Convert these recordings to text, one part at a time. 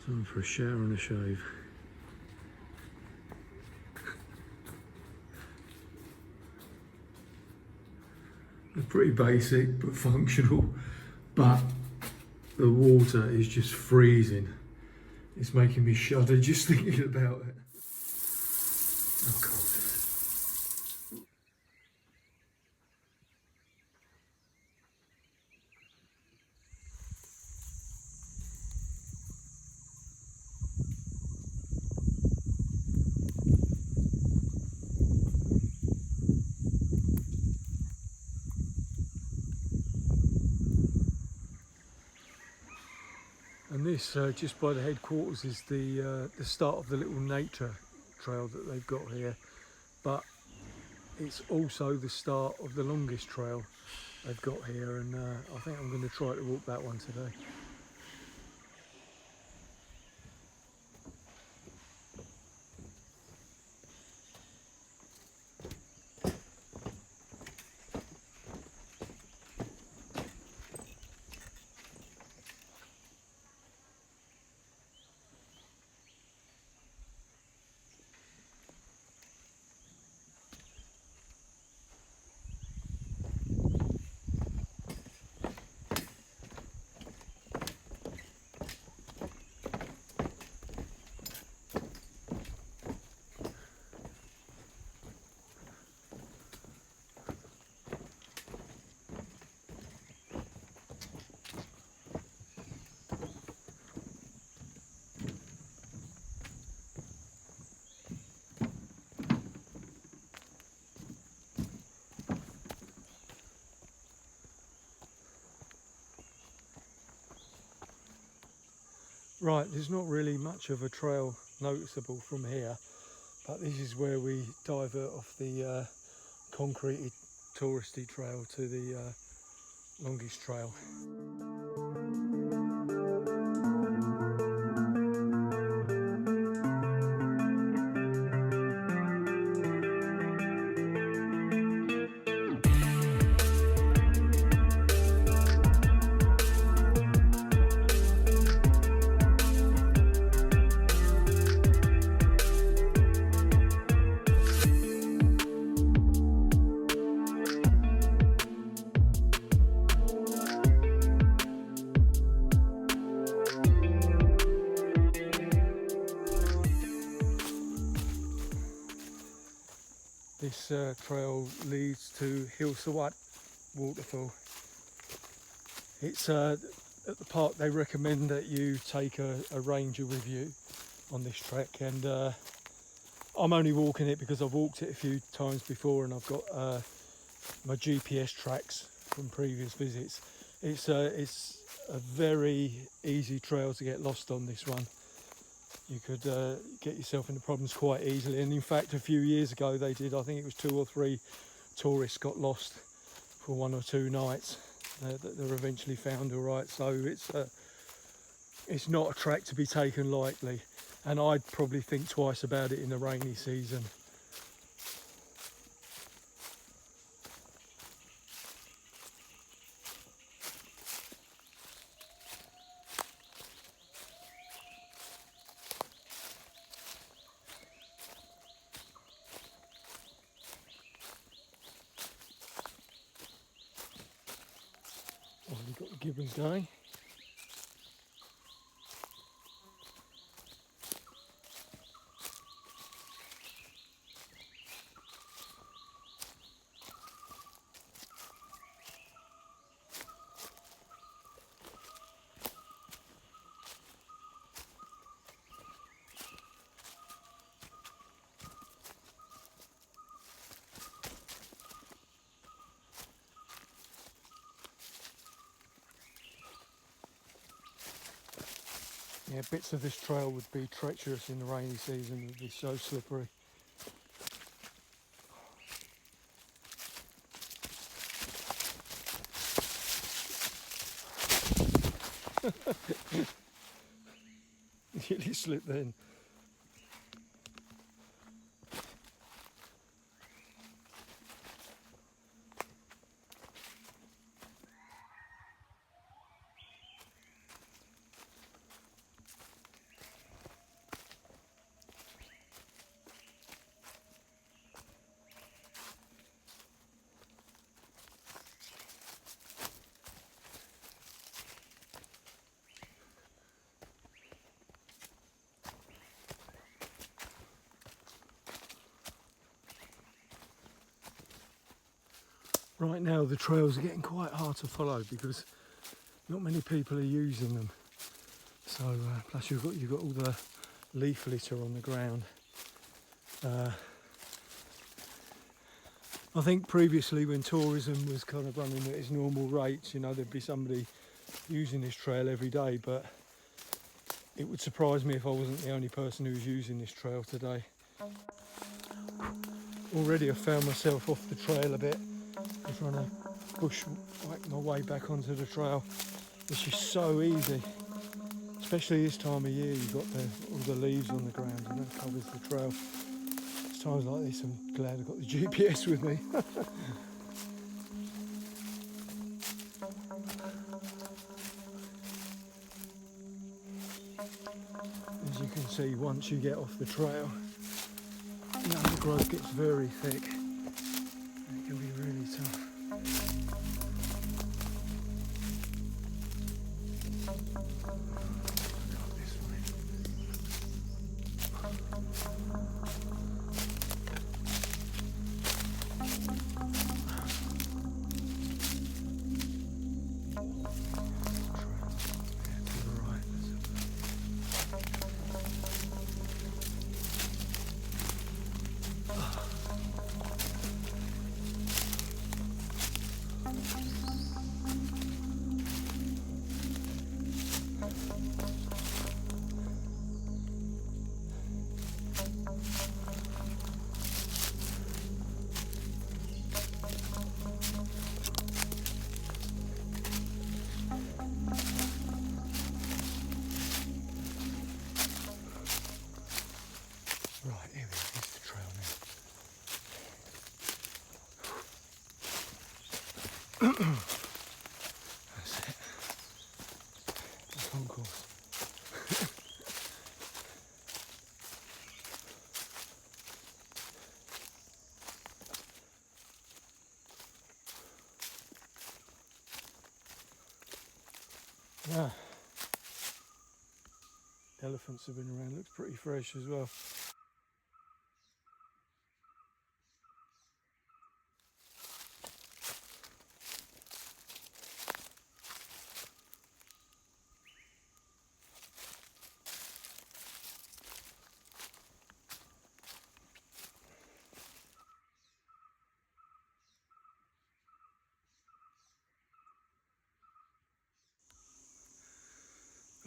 Time for a shower and a shave. They're pretty basic but functional, but the water is just freezing. It's making me shudder just thinking about it. Oh God. And this, just by the headquarters, is the start of the little nature trail that they've got here. But it's also the start of the longest trail they've got here, and I think I'm going to try to walk that one today. Right, there's not really much of a trail noticeable from here, but this is where we divert off the concreted touristy trail to the longest trail. This trail leads to Haew Suwat Waterfall. It's at the park. They recommend that you take a ranger with you on this trek, and I'm only walking it because I've walked it a few times before, and I've got my GPS tracks from previous visits. It's a very easy trail to get lost on, this one. You could get yourself into problems quite easily, and in fact a few years ago they did, I think it was 2 or 3 tourists got lost for 1 or 2 nights that they're eventually found all right. So it's not a track to be taken lightly, and I'd probably think twice about it in the rainy season. Already got the gibbons going. Yeah, bits of this trail would be treacherous in the rainy season. It would be so slippery. Nearly slipped then. Right now the trails are getting quite hard to follow because not many people are using them. So plus you've got all the leaf litter on the ground. I think previously when tourism was kind of running at its normal rates, you know, there'd be somebody using this trail every day, but it would surprise me if I wasn't the only person who was using this trail today. Already I found myself off the trail a bit, just trying to bushwhack my way back onto the trail, which is so easy. Especially this time of year, you've got all the leaves on the ground and that covers the trail. It's times like this I'm glad I've got the GPS with me. As you can see, once you get off the trail, the undergrowth gets very thick and it can be really tough. Right, here we go, here's the trail now. That's it. That's on course. Yeah. Elephants have been around, looks pretty fresh as well.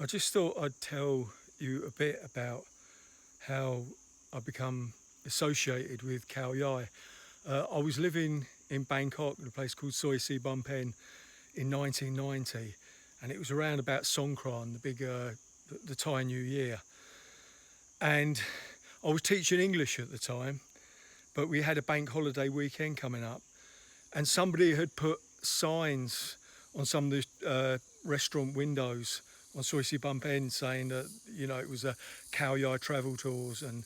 I just thought I'd tell you a bit about how I become associated with Khao Yai. I was living in Bangkok in a place called Soi Si Bum Pen in 1990, and it was around about Songkran, the big the Thai New Year. And I was teaching English at the time, but we had a bank holiday weekend coming up, and somebody had put signs on some of the restaurant windows on Soi Si Bum Pen saying that, you know, it was a Khao Yai travel tours, and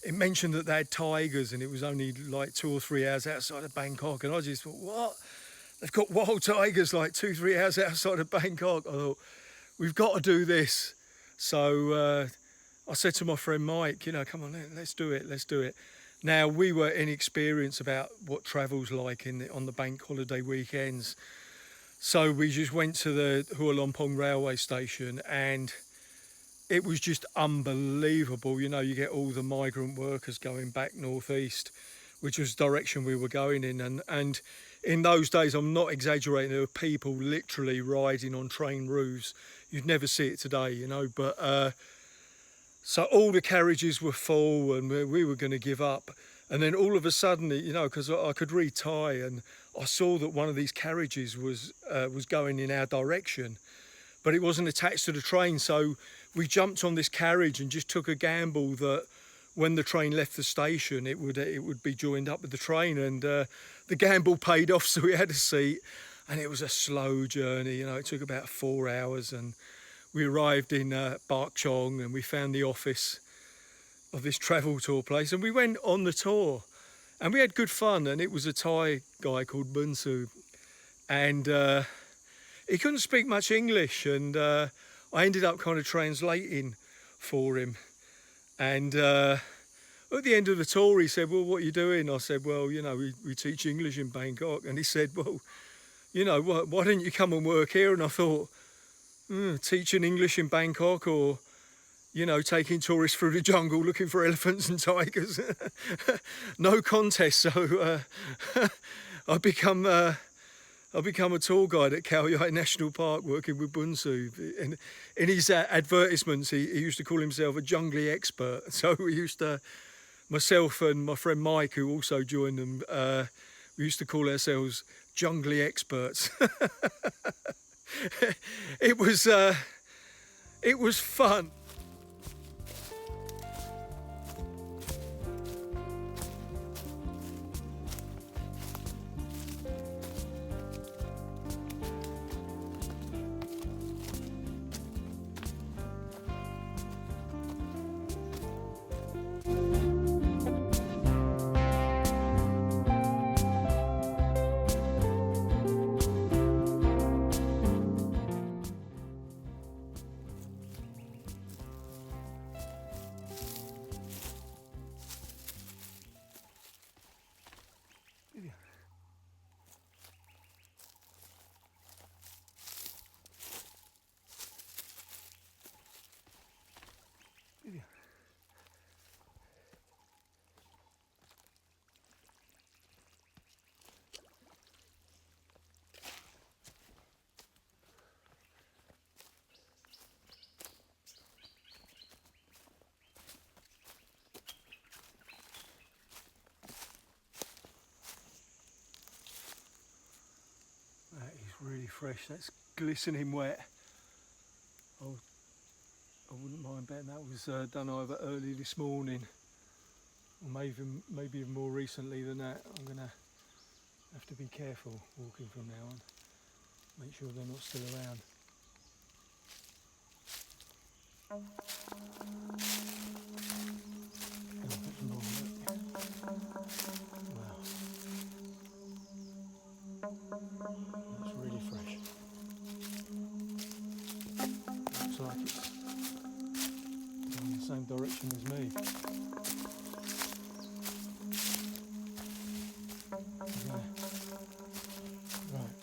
it mentioned that they had tigers and it was only like 2 or 3 hours outside of Bangkok. And I just thought, what? They've got wild tigers like 2 or 3 hours outside of Bangkok. I thought, we've got to do this. So I said to my friend Mike, you know, come on, let's do it, let's do it. Now, we were inexperienced about what travel's like on the bank holiday weekends. So we just went to the Hua Lompong railway station, and it was just unbelievable. You know, you get all the migrant workers going back northeast, which was the direction we were going in. And in those days, I'm not exaggerating, there were people literally riding on train roofs. You'd never see it today, you know, but so all the carriages were full and we were going to give up. And then all of a sudden, you know, because I could read Thai, and I saw that one of these carriages was going in our direction, but it wasn't attached to the train. So we jumped on this carriage and just took a gamble that when the train left the station, it would be joined up with the train. And the gamble paid off, so we had a seat. And it was a slow journey, you know, it took about 4 hours. And we arrived in Bak Chong, and we found the office of this travel tour place, and we went on the tour, and we had good fun. And it was a Thai guy called Bunsu, and he couldn't speak much English, and I ended up kind of translating for him. And it At the end of the tour, he said, well, what are you doing? I said, well, you know, we teach English in Bangkok. And he said, well, you know, why didn't you come and work here? And I thought, teaching English in Bangkok, or, you know, taking tourists through the jungle looking for elephants and tigers. No contest. So I become a tour guide at Khao Yai National Park, working with Bunsu. And in his advertisements, he used to call himself a jungly expert. So we used to, myself and my friend Mike, who also joined them, we used to call ourselves jungly experts. It was fun. That is really fresh. That's glistening wet. I wouldn't mind betting that was done either early this morning, or maybe even more recently than that. I'm gonna have to be careful walking from now on. Make sure they're not still around. Wow. That's really fresh. Looks like it's going in the same direction as me. Okay. Right.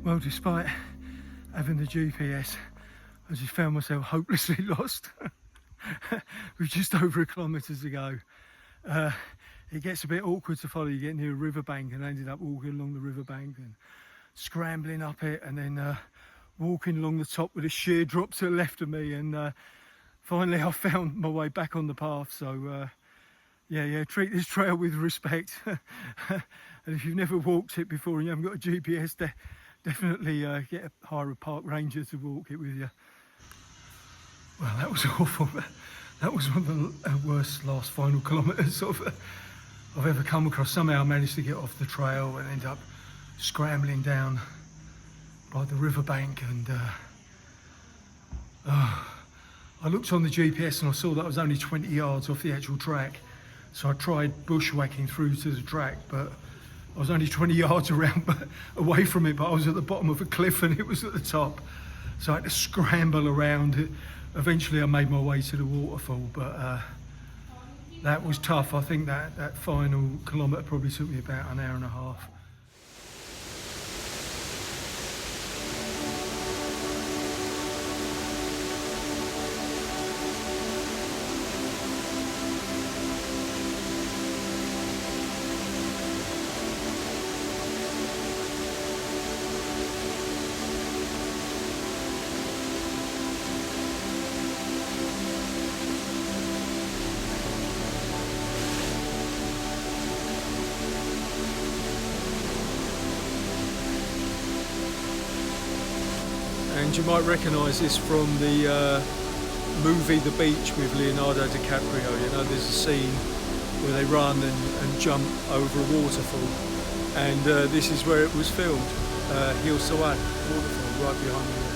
Well, despite having the GPS, I just found myself hopelessly lost. With just over 1 kilometre to go. It gets a bit awkward to follow. You get near a riverbank, and I ended up walking along the riverbank and scrambling up it, and then walking along the top with a sheer drop to the left of me, and finally I found my way back on the path. So yeah, treat this trail with respect. And if you've never walked it before and you haven't got a GPS, definitely hire a park ranger to walk it with you. Well, that was awful. That was one of the worst last final kilometres I've ever come across. Somehow I managed to get off the trail and end up scrambling down by the riverbank, and I looked on the GPS and I saw that I was only 20 yards off the actual track. So I tried bushwhacking through to the track, but I was only 20 yards away from it, but I was at the bottom of a cliff and it was at the top. So I had to scramble around. Eventually I made my way to the waterfall, but that was tough. I think that final kilometre probably took me about an hour and a half. And you might recognise this from the movie The Beach with Leonardo DiCaprio. You know, there's a scene where they run and jump over a waterfall. and this is where it was filmed. Haew Suwat Waterfall right behind me.